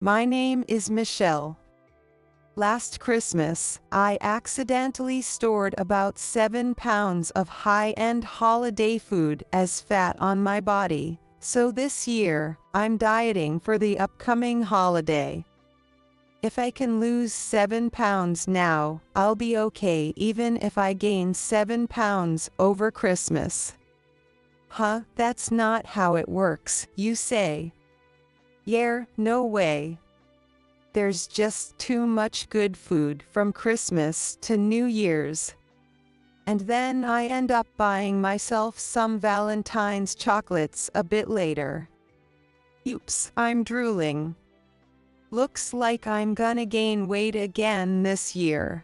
My name is Michelle. Last Christmas, I accidentally stored about 7 pounds of high-end holiday food as fat on my body, so this year, I'm dieting for the upcoming holiday. If I can lose 7 pounds now, I'll be okay even if I gain 7 pounds over Christmas. Huh, that's not how it works, you say. Yeah, no way. There's just too much good food from Christmas to New Year's. And then I end up buying myself some Valentine's chocolates a bit later. Oops, I'm drooling. Looks like I'm gonna gain weight again this year.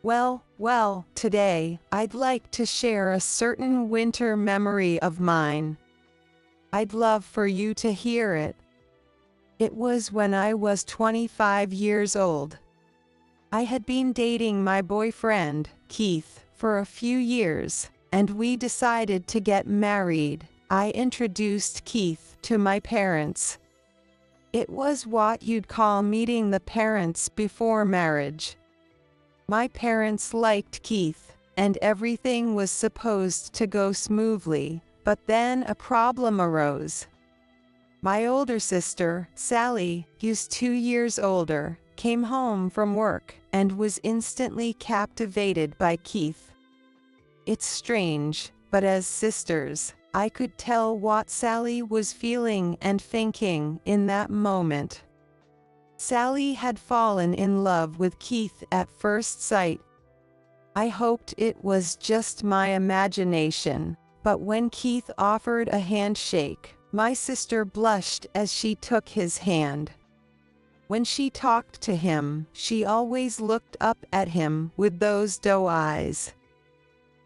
Well, today, I'd like to share a certain winter memory of mine. I'd love for you to hear it. It was when I was 25 years old. I had been dating my boyfriend, Keith, for a few years, and we decided to get married. I introduced Keith to my parents. It was what you'd call meeting the parents before marriage. My parents liked Keith, and everything was supposed to go smoothly, but then a problem arose. My older sister, Sally, who's 2 years older, came home from work and was instantly captivated by Keith. It's strange, but as sisters, I could tell what Sally was feeling and thinking in that moment. Sally had fallen in love with Keith at first sight. I hoped it was just my imagination, but when Keith offered a handshake, my sister blushed as she took his hand. When she talked to him, she always looked up at him with those doe eyes.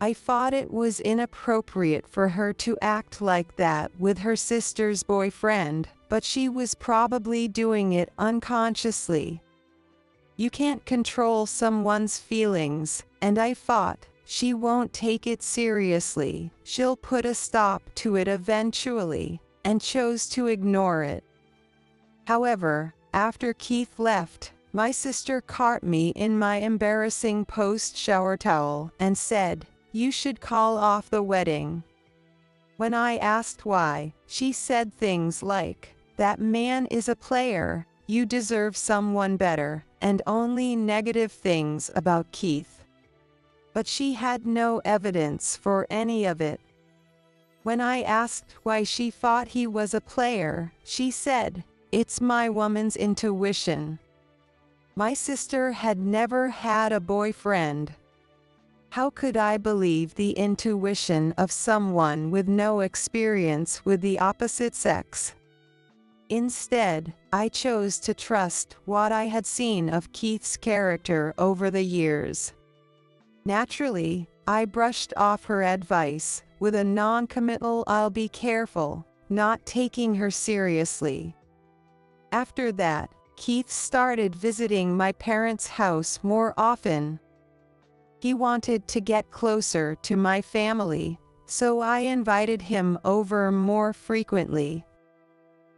I thought it was inappropriate for her to act like that with her sister's boyfriend, but she was probably doing it unconsciously. You can't control someone's feelings, and I thought, she won't take it seriously, she'll put a stop to it eventually, and chose to ignore it. However, after Keith left, my sister caught me in my embarrassing post-shower towel and said, "You should call off the wedding." When I asked why, she said things like, "That man is a player, you deserve someone better," and only negative things about Keith. But she had no evidence for any of it. When I asked why she thought he was a player, she said, "It's my woman's intuition." My sister had never had a boyfriend. How could I believe the intuition of someone with no experience with the opposite sex? Instead, I chose to trust what I had seen of Keith's character over the years. Naturally, I brushed off her advice with a non-committal "I'll be careful," not taking her seriously. After that, Keith started visiting my parents' house more often. He wanted to get closer to my family, so I invited him over more frequently.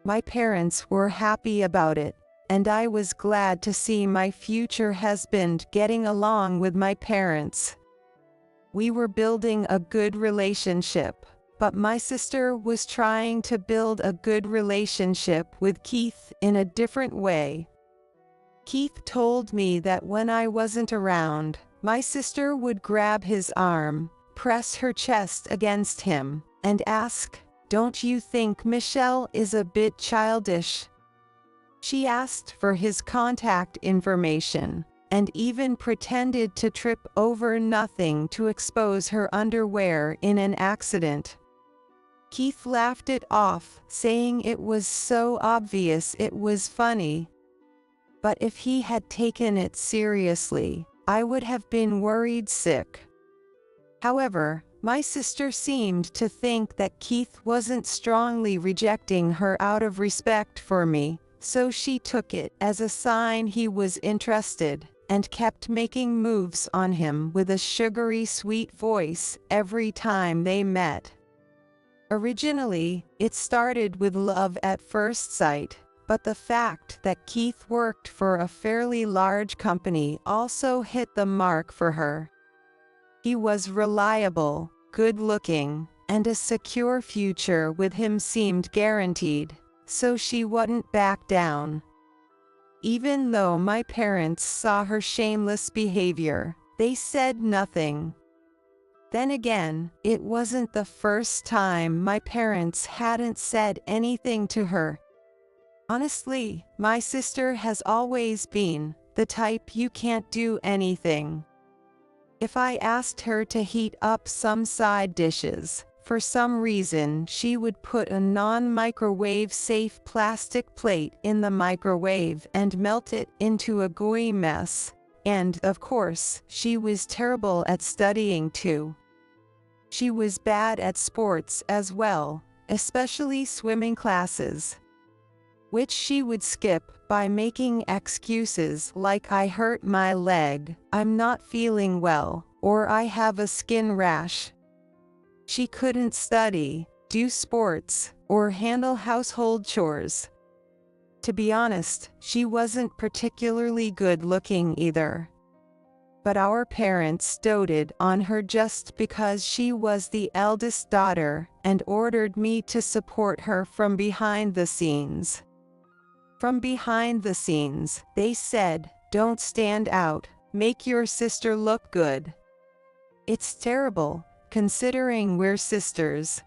My parents were happy about it, and I was glad to see my future husband getting along with my parents. We were building a good relationship, but my sister was trying to build a good relationship with Keith in a different way. Keith told me that when I wasn't around, my sister would grab his arm, press her chest against him, and ask, "Don't you think Michelle is a bit childish?" She asked for his contact information, and even pretended to trip over nothing to expose her underwear in an accident. Keith laughed it off, saying it was so obvious it was funny. But if he had taken it seriously, I would have been worried sick. However, my sister seemed to think that Keith wasn't strongly rejecting her out of respect for me, so she took it as a sign he was interested, and kept making moves on him with a sugary sweet voice every time they met. Originally, it started with love at first sight, But the fact that Keith worked for a fairly large company also hit the mark for her. He was reliable, good-looking, and a secure future with him seemed guaranteed, so she wouldn't back down. Even though my parents saw her shameless behavior, they said nothing. Then again, it wasn't the first time my parents hadn't said anything to her. Honestly, my sister has always been the type you can't do anything. If I asked her to heat up some side dishes, for some reason she would put a non-microwave safe plastic plate in the microwave and melt it into a gooey mess. And, of course, she was terrible at studying too. She was bad at sports as well, especially swimming classes, which she would skip by making excuses like I hurt my leg, I'm not feeling well, or I have a skin rash. She couldn't study, do sports, or handle household chores. To be honest, she wasn't particularly good looking either. But our parents doted on her just because she was the eldest daughter and ordered me to support her from behind the scenes. From behind the scenes, they said, "Don't stand out, make your sister look good." It's terrible, considering we're sisters.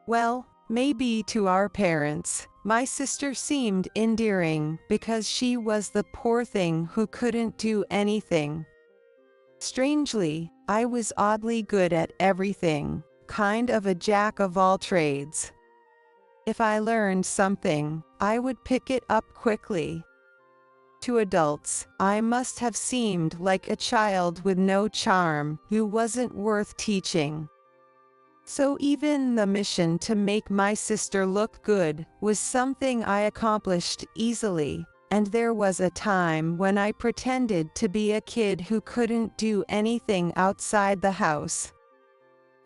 Well, maybe to our parents, my sister seemed endearing because she was the poor thing who couldn't do anything. Strangely, I was oddly good at everything, kind of a jack of all trades. If I learned something, I would pick it up quickly. To adults, I must have seemed like a child with no charm who wasn't worth teaching. So even the mission to make my sister look good was something I accomplished easily, and there was a time when I pretended to be a kid who couldn't do anything outside the house.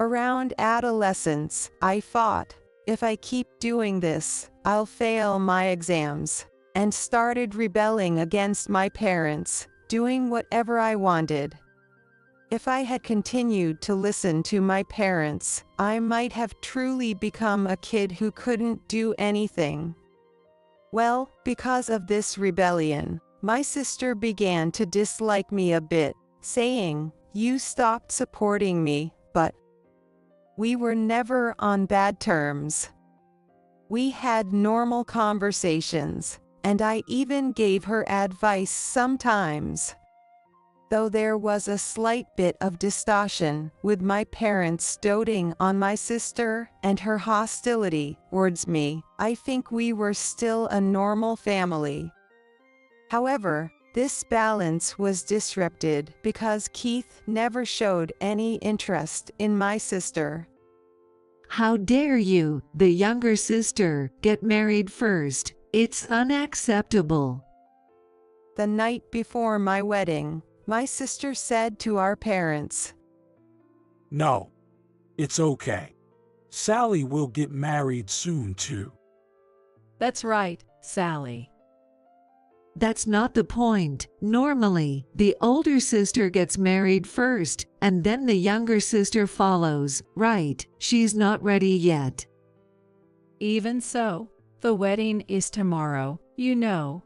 Around adolescence, I thought, if I keep doing this, I'll fail my exams, and started rebelling against my parents, doing whatever I wanted. If I had continued to listen to my parents, I might have truly become a kid who couldn't do anything. Well, because of this rebellion, my sister began to dislike me a bit, saying, "You stopped supporting me," but we were never on bad terms. We had normal conversations, and I even gave her advice sometimes. Though there was a slight bit of distortion, with my parents doting on my sister and her hostility towards me, I think we were still a normal family. However, this balance was disrupted because Keith never showed any interest in my sister. How dare you, the younger sister, get married first? It's unacceptable. The night before my wedding, my sister said to our parents, "No, it's okay. Sally will get married soon too." That's right, Sally. That's not the point. Normally, the older sister gets married first, and then the younger sister follows, right? She's not ready yet. Even so, the wedding is tomorrow, you know.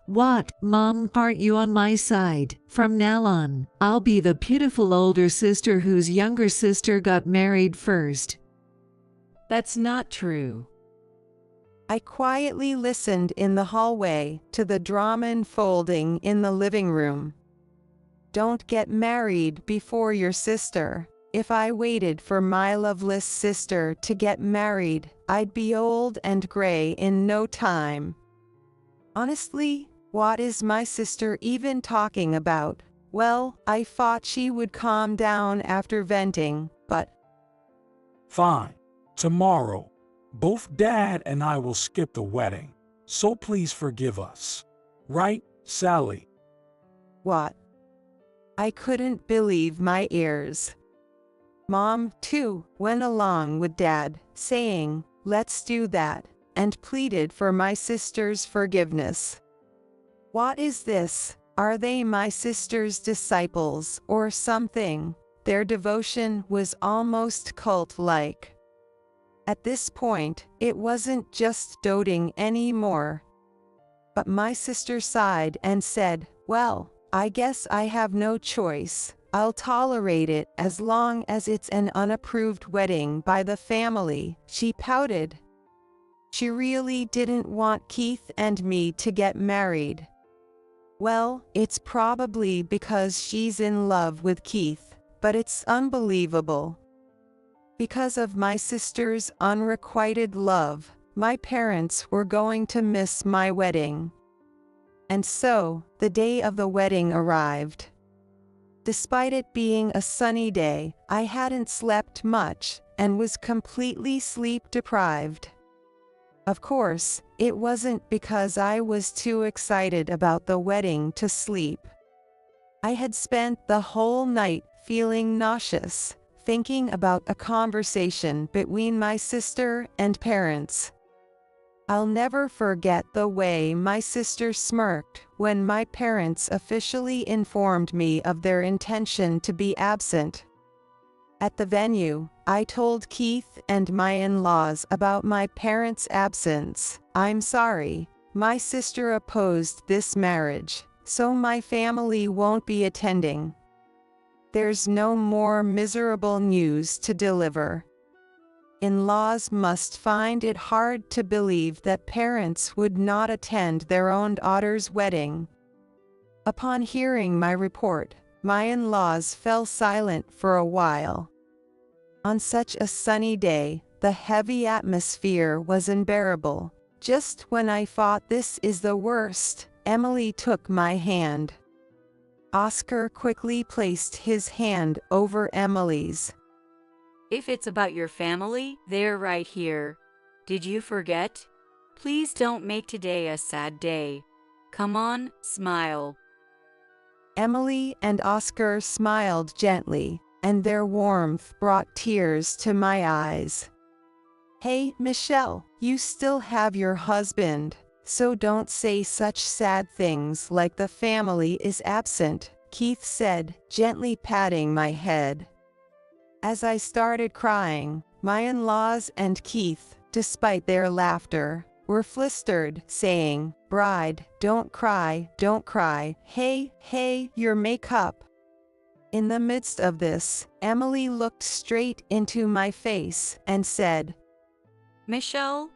What, Mom, aren't you on my side? From now on, I'll be the pitiful older sister whose younger sister got married first. That's not true. I quietly listened in the hallway to the drama unfolding in the living room. Don't get married before your sister. If I waited for my loveless sister to get married, I'd be old and gray in no time. Honestly, what is my sister even talking about? Well, I thought she would calm down after venting, but Fine. Tomorrow, both Dad and I will skip the wedding, so please forgive us. Right, Sally? what? I couldn't believe my ears. Mom, too, went along with Dad, saying, "Let's do that," and pleaded for my sister's forgiveness. What is this? Are they my sister's disciples or something? Their devotion was almost cult-like. At this point, it wasn't just doting anymore. But my sister sighed and said, "Well, I guess I have no choice. I'll tolerate it as long as it's an unapproved wedding by the family." She pouted. She really didn't want Keith and me to get married. Well, it's probably because she's in love with Keith, but it's unbelievable. Because of my sister's unrequited love, my parents were going to miss my wedding. And so, the day of the wedding arrived. Despite it being a sunny day, I hadn't slept much and was completely sleep-deprived. Of course, it wasn't because I was too excited about the wedding to sleep. I had spent the whole night feeling nauseous, thinking about a conversation between my sister and parents. I'll never forget the way my sister smirked when my parents officially informed me of their intention to be absent. At the venue, I told Keith and my in-laws about my parents' absence. "I'm sorry, my sister opposed this marriage, so my family won't be attending. There's no more miserable news to deliver." In-laws must find it hard to believe that parents would not attend their own daughter's wedding. Upon hearing my report, my in-laws fell silent for a while. On such a sunny day, the heavy atmosphere was unbearable. Just when I thought this is the worst, Emily took my hand. Oscar quickly placed his hand over Emily's. "If it's about your family, they're right here. Did you forget? Please don't make today a sad day. Come on, smile." Emily and Oscar smiled gently, and their warmth brought tears to my eyes. "Hey, Michelle, you still have your husband, so don't say such sad things like the family is absent," Keith said, gently patting my head. As I started crying, my in-laws and Keith, despite their laughter, were flustered, saying, "Bride, don't cry, don't cry. Hey, your makeup." In the midst of this, Emily looked straight into my face and said, "Michelle,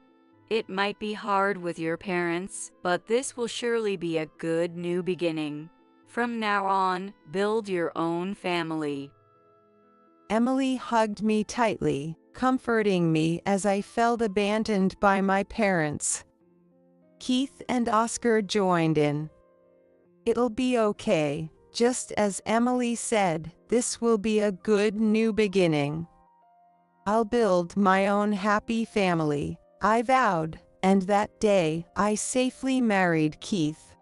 it might be hard with your parents, but this will surely be a good new beginning. From now on, build your own family." Emily hugged me tightly, comforting me as I felt abandoned by my parents. Keith and Oscar joined in. "It'll be okay. Just as Emily said, this will be a good new beginning. I'll build my own happy family," I vowed, and that day I safely married Keith.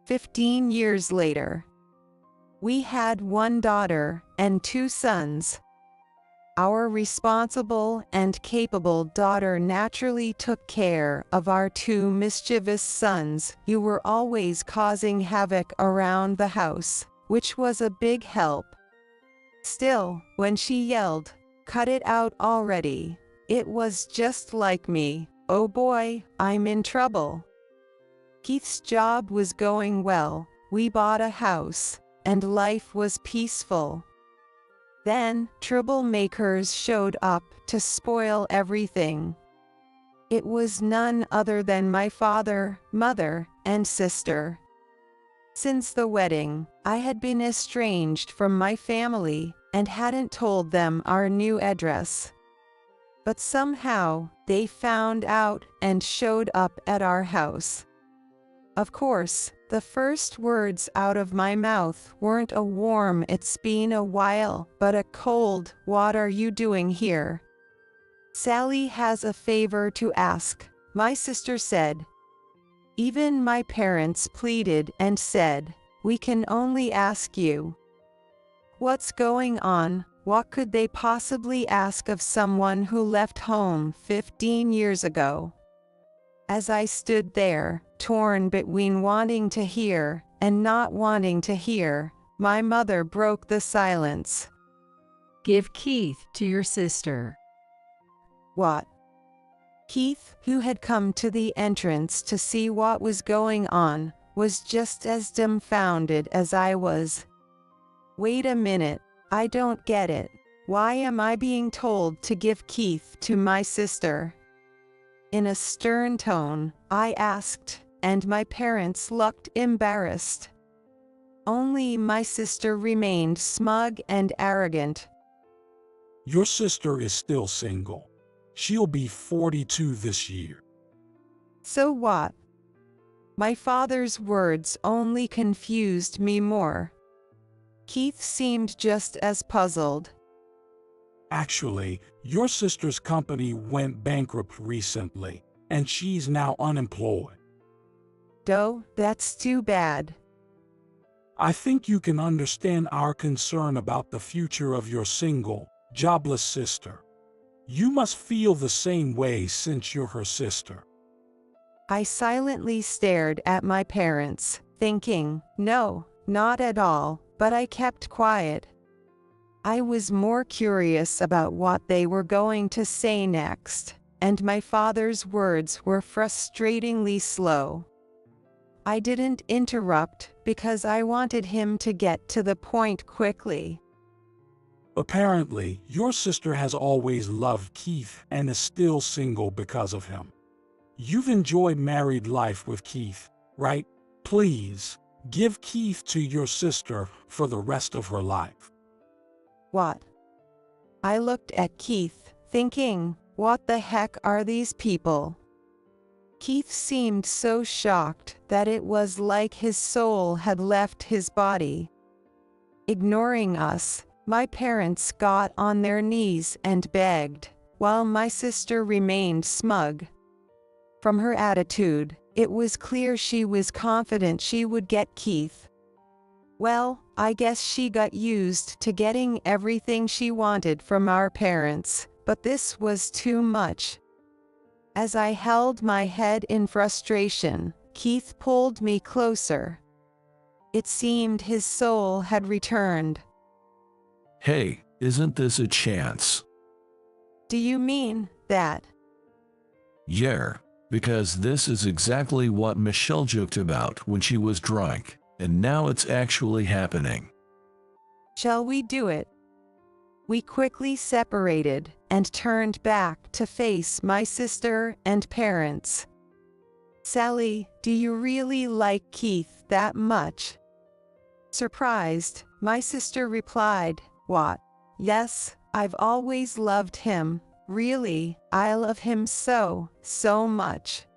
15 years later, we had one daughter and 2 sons. Our responsible and capable daughter naturally took care of our 2 mischievous sons who were always causing havoc around the house, which was a big help. Still, when she yelled, "Cut it out already," it was just like me. Oh boy, I'm in trouble. Keith's job was going well, we bought a house, and life was peaceful. Then, troublemakers showed up to spoil everything. It was none other than my father, mother, and sister. Since the wedding, I had been estranged from my family and hadn't told them our new address. But somehow, they found out and showed up at our house. Of course, the first words out of my mouth weren't a warm "it's been a while," but a cold "what are you doing here?" "Sally has a favor to ask," my sister said. Even my parents pleaded and said, "We can only ask you." What's going on? What could they possibly ask of someone who left home 15 years ago? As I stood there, torn between wanting to hear and not wanting to hear, my mother broke the silence. Give Keith to your sister. What? Keith, who had come to the entrance to see what was going on, was just as dumbfounded as I was. Wait a minute, I don't get it. Why am I being told to give Keith to my sister? In a stern tone, I asked, and my parents looked embarrassed. Only my sister remained smug and arrogant. Your sister is still single. She'll be 42 this year. So what? My father's words only confused me more. Keith seemed just as puzzled. Actually, your sister's company went bankrupt recently, and she's now unemployed. Oh, that's too bad. I think you can understand our concern about the future of your single, jobless sister. You must feel the same way since you're her sister. I silently stared at my parents, thinking, no, not at all, but I kept quiet. I was more curious about what they were going to say next, and my father's words were frustratingly slow. I didn't interrupt because I wanted him to get to the point quickly. Apparently, your sister has always loved Keith and is still single because of him. You've enjoyed married life with Keith, right? Please, give Keith to your sister for the rest of her life. What? I looked at Keith, thinking, what the heck are these people? Keith seemed so shocked that it was like his soul had left his body. Ignoring us, my parents got on their knees and begged, while my sister remained smug. From her attitude, it was clear she was confident she would get Keith. Well, I guess she got used to getting everything she wanted from our parents, but this was too much. As I held my head in frustration, Keith pulled me closer. It seemed his soul had returned. Hey, isn't this a chance? Do you mean that? Yeah, because this is exactly what Michelle joked about when she was drunk, and now it's actually happening. Shall we do it? We quickly separated and turned back to face my sister and parents. Sally, do you really like Keith that much? Surprised, my sister replied, what? Yes, I've always loved him. Really, I love him so much.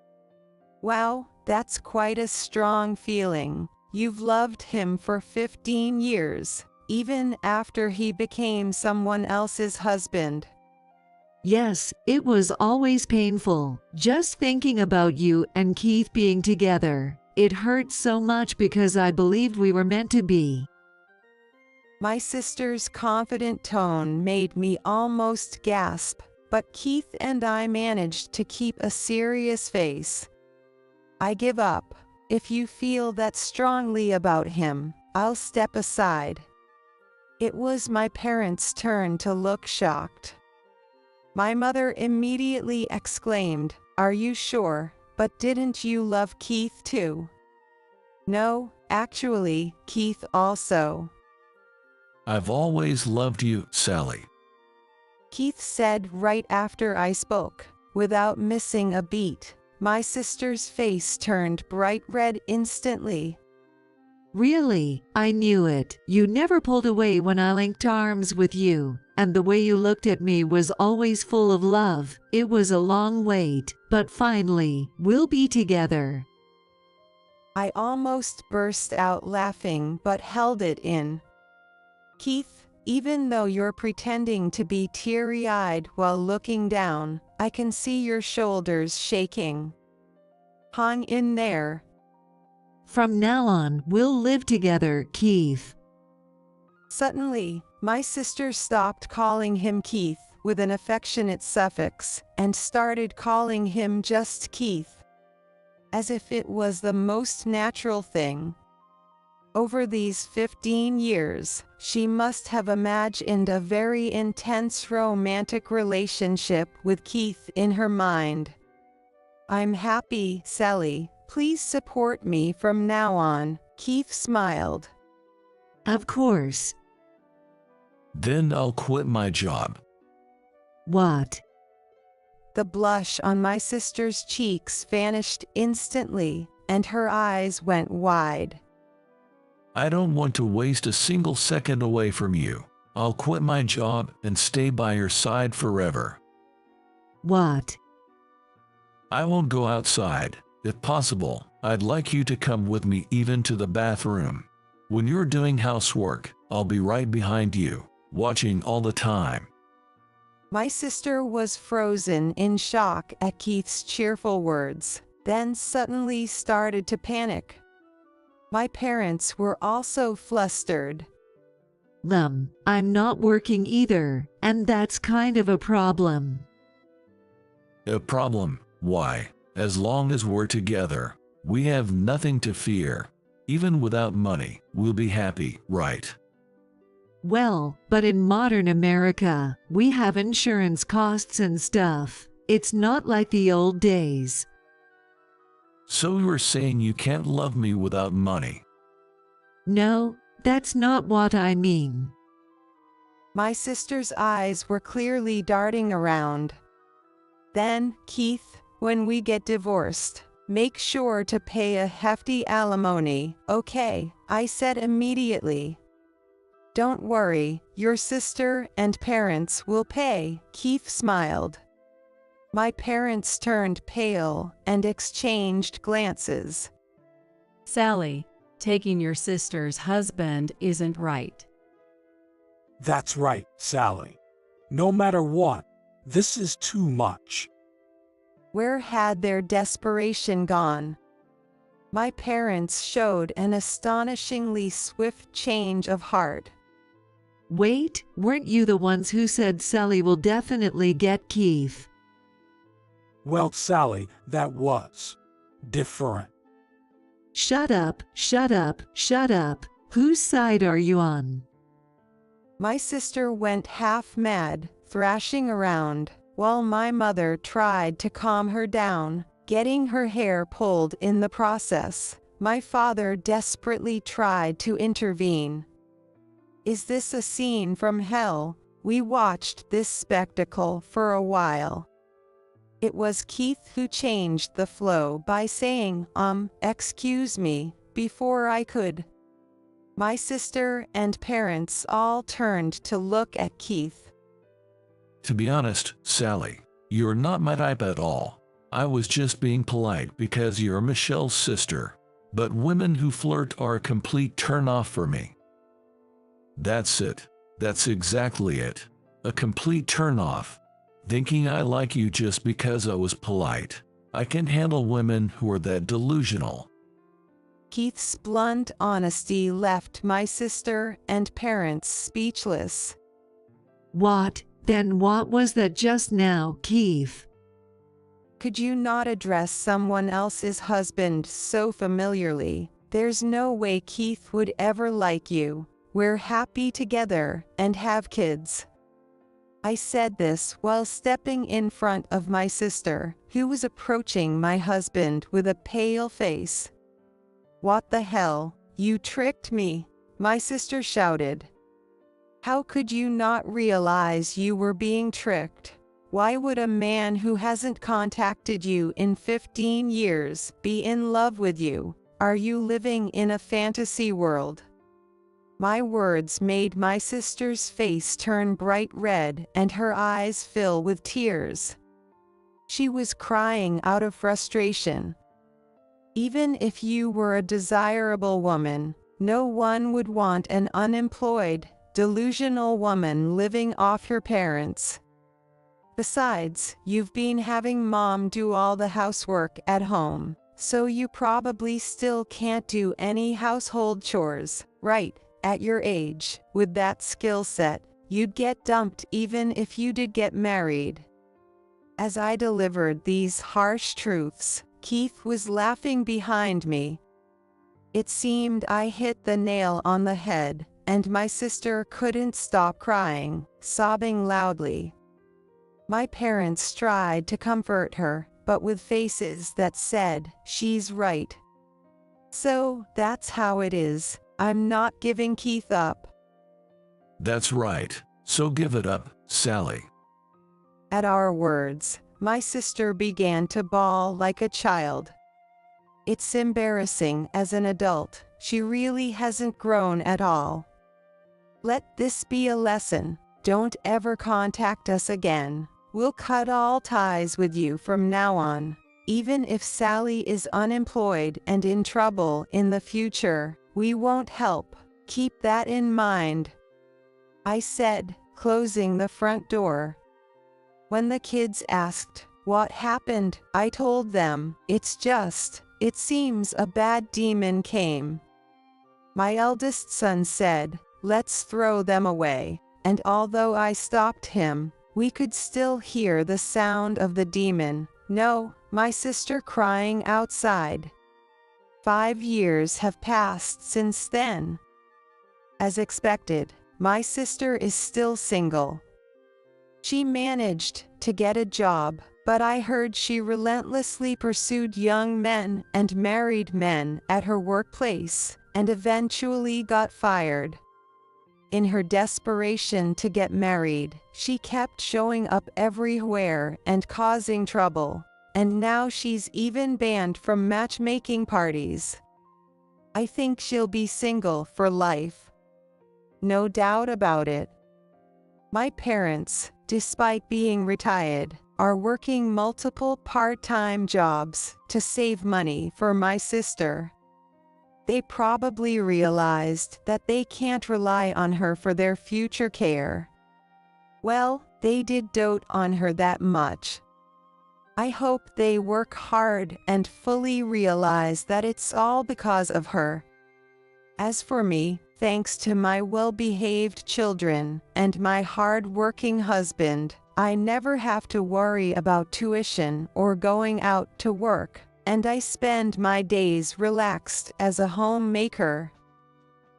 Wow, that's quite a strong feeling. You've loved him for 15 years, even after he became someone else's husband. Yes, it was always painful, just thinking about you and Keith being together. It hurt so much because I believed we were meant to be. My sister's confident tone made me almost gasp, but Keith and I managed to keep a serious face. I give up. If you feel that strongly about him, I'll step aside. It was my parents' turn to look shocked. My mother immediately exclaimed, "Are you sure? But didn't you love Keith too?" No, actually, Keith also. I've always loved you, Sally. Keith said right after I spoke, without missing a beat. My sister's face turned bright red instantly. Really, I knew it. You never pulled away when I linked arms with you, and the way you looked at me was always full of love. It was a long wait, but finally, we'll be together. I almost burst out laughing but held it in. Keith, even though you're pretending to be teary-eyed while looking down, I can see your shoulders shaking. Hang in there. From now on, we'll live together, Keith. Suddenly, my sister stopped calling him Keith with an affectionate suffix and started calling him just Keith. as if it was the most natural thing. Over these 15 years, she must have imagined a very intense romantic relationship with Keith in her mind. "I'm happy, Sally. Please support me from now on," Keith smiled. Of course. Then I'll quit my job. What? The blush on my sister's cheeks vanished instantly, and her eyes went wide. I don't want to waste a single second away from you. I'll quit my job and stay by your side forever. What? I won't go outside. If possible, I'd like you to come with me even to the bathroom. When you're doing housework, I'll be right behind you, watching all the time. My sister was frozen in shock at Keith's cheerful words, then suddenly started to panic. My parents were also flustered. I'm not working either, and that's kind of a problem. A problem? Why? As long as we're together, we have nothing to fear. Even without money, we'll be happy, right? Well, but in modern America, we have insurance costs and stuff. It's not like the old days. So you're saying you can't love me without money? No, that's not what I mean. My sister's eyes were clearly darting around. "Then, Keith, when we get divorced, make sure to pay a hefty alimony, okay?" I said immediately. "Don't worry, your sister and parents will pay," Keith smiled. My parents turned pale and exchanged glances. Sally, taking your sister's husband isn't right. That's right, Sally. No matter what, this is too much. Where had their desperation gone? My parents showed an astonishingly swift change of heart. Wait, weren't you the ones who said Sally will definitely get Keith? Well, Sally, that was different. Shut up, shut up, shut up. Whose side are you on? My sister went half mad, thrashing around, while my mother tried to calm her down, getting her hair pulled in the process. My father desperately tried to intervene. Is this a scene from hell? We watched this spectacle for a while. It was Keith who changed the flow by saying, excuse me, before I could. My sister and parents all turned to look at Keith. To be honest, Sally, you're not my type at all. I was just being polite because you're Michelle's sister. But women who flirt are a complete turn-off for me. That's it. That's exactly it. A complete turn-off. Thinking I like you just because I was polite. I can't handle women who are that delusional. Keith's blunt honesty left my sister and parents speechless. What? Then what was that just now, Keith? Could you not address someone else's husband so familiarly? There's no way Keith would ever like you. We're happy together and have kids. I said this while stepping in front of my sister, who was approaching my husband with a pale face. What the hell? You tricked me, my sister shouted. How could you not realize you were being tricked? Why would a man who hasn't contacted you in 15 years be in love with you? Are you living in a fantasy world? My words made my sister's face turn bright red and her eyes fill with tears. She was crying out of frustration. Even if you were a desirable woman, no one would want an unemployed, delusional woman living off her parents. Besides, you've been having mom do all the housework at home, so you probably still can't do any household chores, right? At your age, with that skill set, you'd get dumped even if you did get married. As I delivered these harsh truths, Keith was laughing behind me. It seemed I hit the nail on the head, and my sister couldn't stop crying, sobbing loudly. My parents tried to comfort her, but with faces that said, "She's right." So, that's how it is. I'm not giving Keith up. That's right. So give it up, Sally. At our words, my sister began to bawl like a child. It's embarrassing as an adult. She really hasn't grown at all. Let this be a lesson. Don't ever contact us again. We'll cut all ties with you from now on. Even if Sally is unemployed and in trouble in the future, we won't help. Keep that in mind, I said, closing the front door. When the kids asked what happened, I told them, it seems a bad demon came. My eldest son said, "Let's throw them away," and although I stopped him, we could still hear the sound of the demon. No, my sister crying outside. 5 years have passed since then. As expected, my sister is still single. She managed to get a job, but I heard she relentlessly pursued young men and married men at her workplace, and eventually got fired. In her desperation to get married, she kept showing up everywhere and causing trouble, and now she's even banned from matchmaking parties. I think she'll be single for life. No doubt about it. My parents, despite being retired, are working multiple part-time jobs to save money for my sister. They probably realized that they can't rely on her for their future care. Well, they did dote on her that much. I hope they work hard and fully realize that it's all because of her. As for me, thanks to my well-behaved children and my hard-working husband, I never have to worry about tuition or going out to work, and I spend my days relaxed as a homemaker.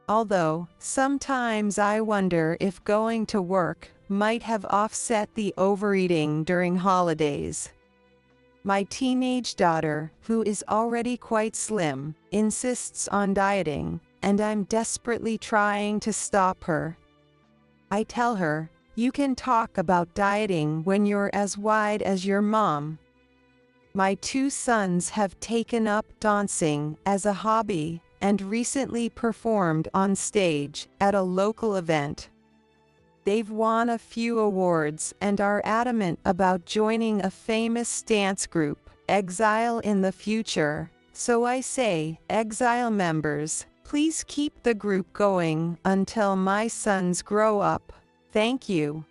Although, sometimes I wonder if going to work might have offset the overeating during holidays. My teenage daughter, who is already quite slim, insists on dieting, and I'm desperately trying to stop her. I tell her, "You can talk about dieting when you're as wide as your mom." My 2 sons have taken up dancing as a hobby and recently performed on stage at a local event. They've won a few awards and are adamant about joining a famous dance group, Exile in the future. So I say, Exile members, please keep the group going until my sons grow up. Thank you.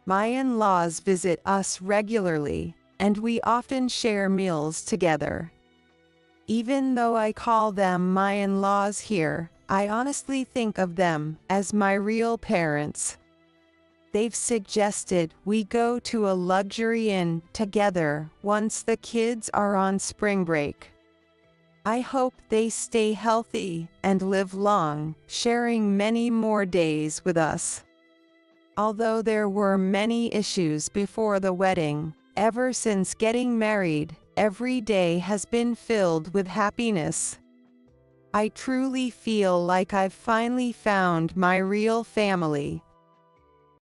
My in-laws visit us regularly, and we often share meals together. Even though I call them my in-laws here, I honestly think of them as my real parents. They've suggested we go to a luxury inn together once the kids are on spring break. I hope they stay healthy and live long, sharing many more days with us. Although there were many issues before the wedding, ever since getting married, every day has been filled with happiness. I truly feel like I've finally found my real family,